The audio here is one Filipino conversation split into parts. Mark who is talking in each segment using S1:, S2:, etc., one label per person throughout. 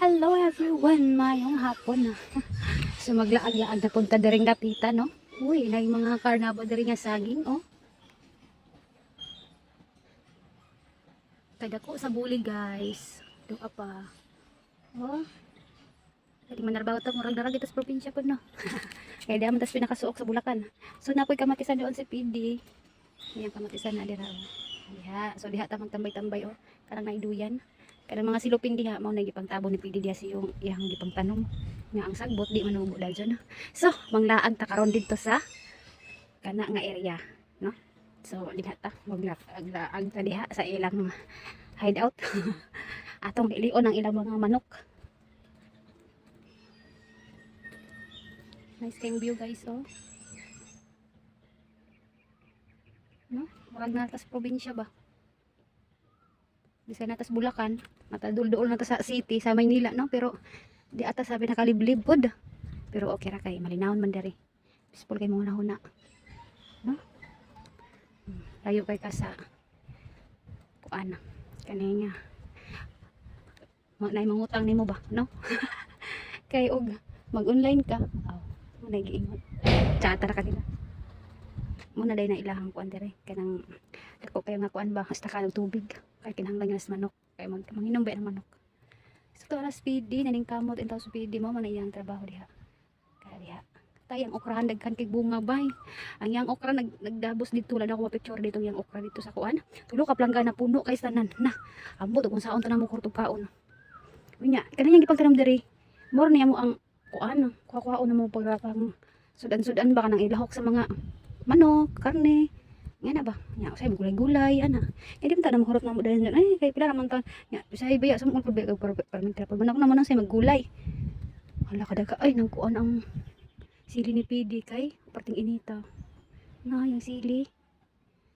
S1: Hello everyone, mayong hapon na. So maglaag-laag na punta daring dapita, no? Uy, na yung mga karnabo daring nga saging, oh. Kada ko sa buli, guys. Doon pa. Oh, pwede manarbaw ito, murag darag ito sa probinsya po, no? Kaya di aman tas pinakasuok sa Bulacan. So napoy kamatisan doon si PD. Ayan, kamatisan na dira, oh. Diha, so diha tamang tambay-tambay, oh. Karang naiduyan. Kada mga silupin diha, mao na gipang tabo ni PD diha si yung iyang gipang tanom. Nga ang sagbot di manubo da dyan, no? So, manglaag ta karon dito sa kana nga area, no? So diha ta maglaag ta diha sa ilang hideout. Atong ilion ang ilang mga manok. Nice kayong view, guys, oh. No? Murag na tas probinsya ba? Bisa na tas Bulacan, matadul-duol na ta sa city sa Maynila, no? Pero di ata sabi nakaliblib pod. Pero okay ra kay malinawon man diri. Peaceful kay mga nahuna, no? Layo kay ka sa kuan kani nga nay mangutang nimo ba, no? Kay og mag-online ka, aw mo na giingon chata ra kanila mo na day na ilahang kuan dire kanang dako kayo nga kuan ba hasta ka ng tubig kay kinahanglan nga sa manok kay manginom ba ng manok. So to alas PD naning kamot entaw sa PD mo man iyang trabaho diha kaya diha tayang okrahan daghan kay bunga bay. Ang yang okra nagdabos dito wala na ako mapicture dito yang okra dito sa kuan tulo ka plangga na puno kay tanan na ambot kung saon tanan mo kurtog kaon unya kanang yang gipagtanam diri more niya mo ang kuan kuha-kuhaon na mo pagkakang sudan-sudan ba kanang ilahok sa mga manok karne nga na ba nya usay gulay-gulay ana hindi man ta na mahurot na mo dayon ay kay pila naman ta nya usay baya sa mo perminter pa man ako say maggulay hala kada ka ay nang kuan ang sili ni PD kay parting inita na yung sili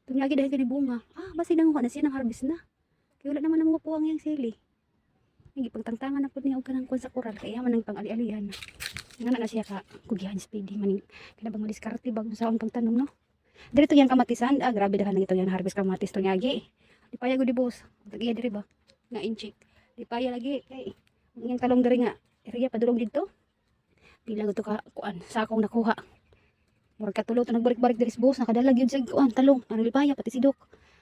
S1: tunyagi dahil kani bunga basi nang na siya nang harvest na kay wala naman mo puwang yung sili hindi pagtangtangan na po niya og kanang kun sa kural kaya man nang pang-ali-alihan nga na siya ka kugihan speedy maning kinabang madiskarte bag sa akong pagtanom, no? Dito yang kamatisan grabe dahan ito yan harvest kamatis to nyagi di paya gud di boss tagiya diri ba nga inchik di paya lagi kay yung talong diri nga area padulong dito pila gud to ka kuan sa akong nakuha murag katulo to nagbalik-balik diri sa boss nakadala gyud sa kuan talong ano di paya pati sidok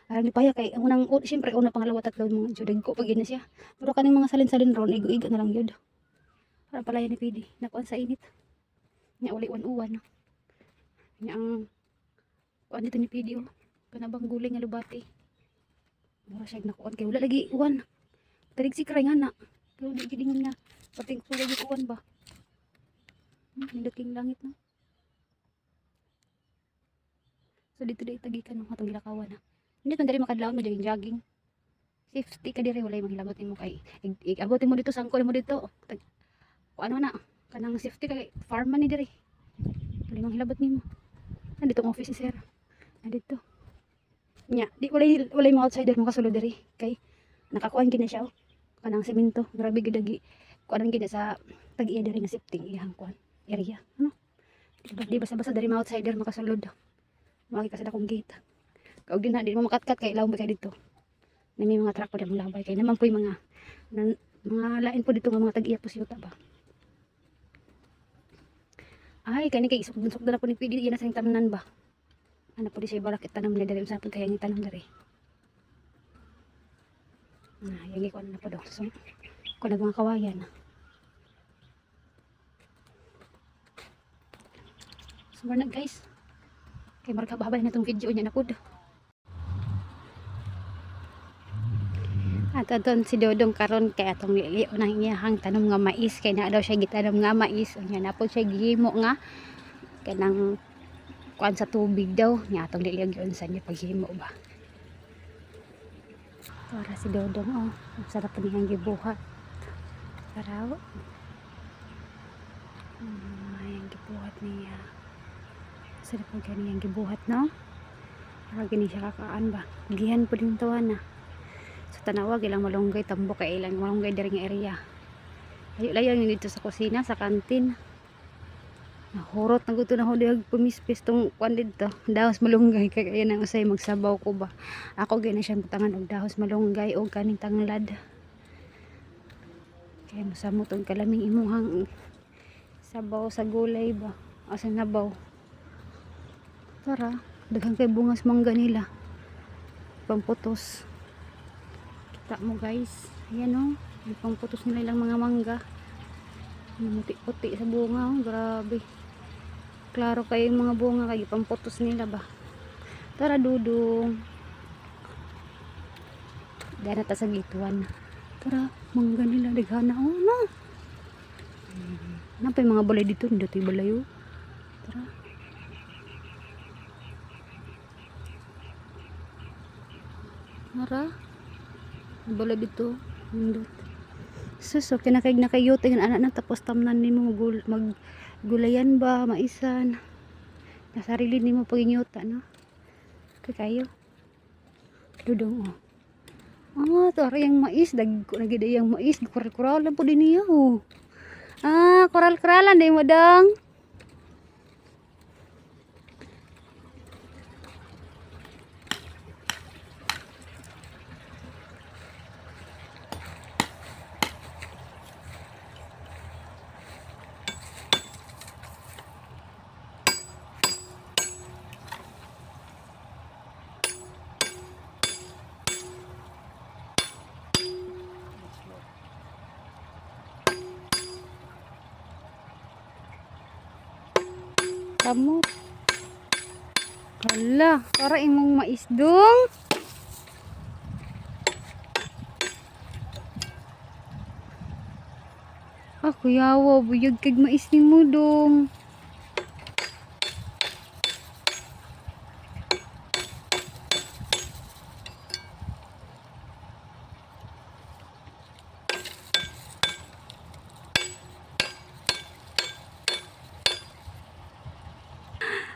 S1: arang di paya kay ang unang siyempre una pangalawa tatlo mga judag ko pag na siya pero kaning mga salin-salin ron igo-igo na lang yun para palaya ni PD nakuan sa init nya uli uwan-uwan, no? Nya ang kuan dito ni PD, oh. Kanabang guling nga lubati mura siya nakuan kay wala lagi uwan tarig si kray nga na pero di gidingon nga pating kulay yung uwan ba nilaking langit, no? So dito day tagikan ng atong gilakawan, na hindi man dali makadlawon mo jogging safety ka diri walay manghilabot nimo kay abutin mo dito sangkol mo dito ano na kanang safety kay farm man ni diri limang hilabot nimo nandito ang office si sir nandito nya di walay mga outsider mo kasulod diri kay nakakuan gina siya, oh. Kanang semento grabe gid lagi kuan gina sa tag-iya diri nga safety iyang kuan area, ano di basta-basta dari mga outsider makasulod maki ka sa dakong gate kaog din na di mo makatkat kay ilaw kay dito na may mga truck po dito labay kay naman po yung mga lain po dito nga mga tag-iya po siyota ba. Ay, kani kay isok na po ni PD yan sa tanan ba. Ano po di siya balak itanam nila dali sa kaya ng tanam dali. Yung ikuan na po do. So, ko na mga kawayan. So, na guys. Kay marka babay na tong video niya na po. At aton si Dodong karon kay atong liliw nang iyahang tanom nga mais kay na daw siya gitanom nga mais unya na po siya gihimo nga kanang kuan sa tubig daw nya atong liliw gyud sa niya paghimo ba. Para si Dodong, oh ang sarap niyang gibuhat paraw ang gibuhat niya sarap po ganiyang gibuhat, no? Para gani siya kakaan ba gihan po din tuwan na sa tanawag ilang malunggay tambok kay ilang malunggay diri nga area layo-layo yung dito sa kusina sa kantin nahurot na gusto na ho diag pumispis tong kuan dito dahos malunggay kay ayan ang usay magsabaw ko ba ako gina siyang patangan og dahos malunggay og kaning tanglad Kaya masamutong kalaming imuhang sabaw sa gulay ba. O sa nabaw. Tara, daghang kay bungas mangga nila. Pamputos. Kita mo guys. Ayan o. Pamputos nila ilang mga mangga. Puti-puti sa bunga o. Grabe. Klaro kayo yung mga bunga kaya pamputos nila ba. Tara dudong. Dahil nata sa gituan. Tara, mangga nila. Daghana o na. Napay mga balay dito. Hindi ito yung balay o. Tara. Tara. Balay dito. Hindot. Sus, okay na kayo nakayot. Tingnan anak na tapos tamnan ni mo maggulayan ba, maisan. Nasarili ni mo paginyota no. Okay kayo. Dudong oh. Ah, tara yung mais. Dagko na gida yung mais. Kural-kuralan po din niya oh. Ah, kural-kuralan din mo dong. Kamu. Hala, para imong mais dong. Ako yawa, buyag kag mais ni mo dong.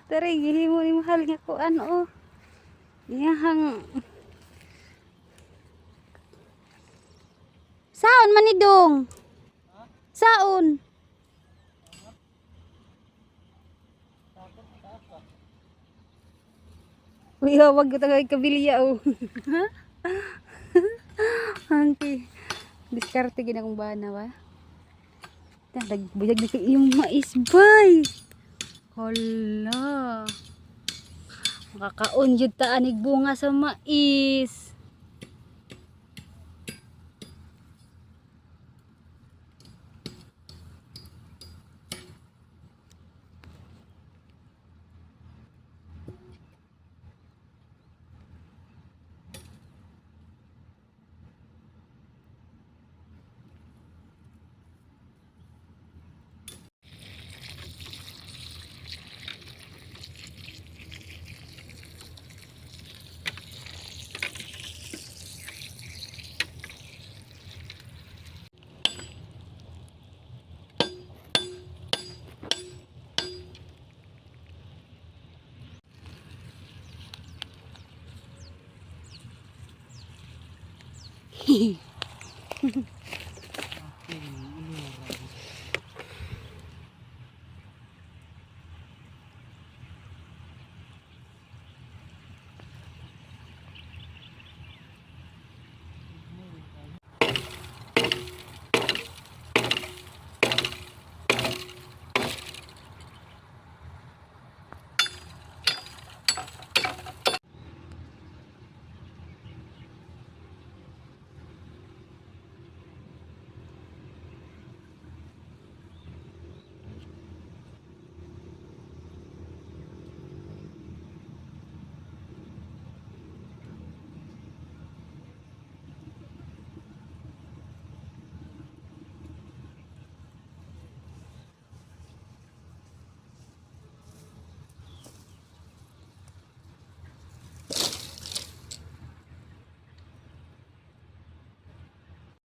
S1: Tara, gihimo ni mahal nga kuan oh. Iyahang saon man ni dong? Saon? Uy, wag ko tagay kabilya oh. Angki. Diskarte gid akong bana ba. Dagbuyag ni yung mais bay. Hala. Makakaon jud ta anig bunga sa mais.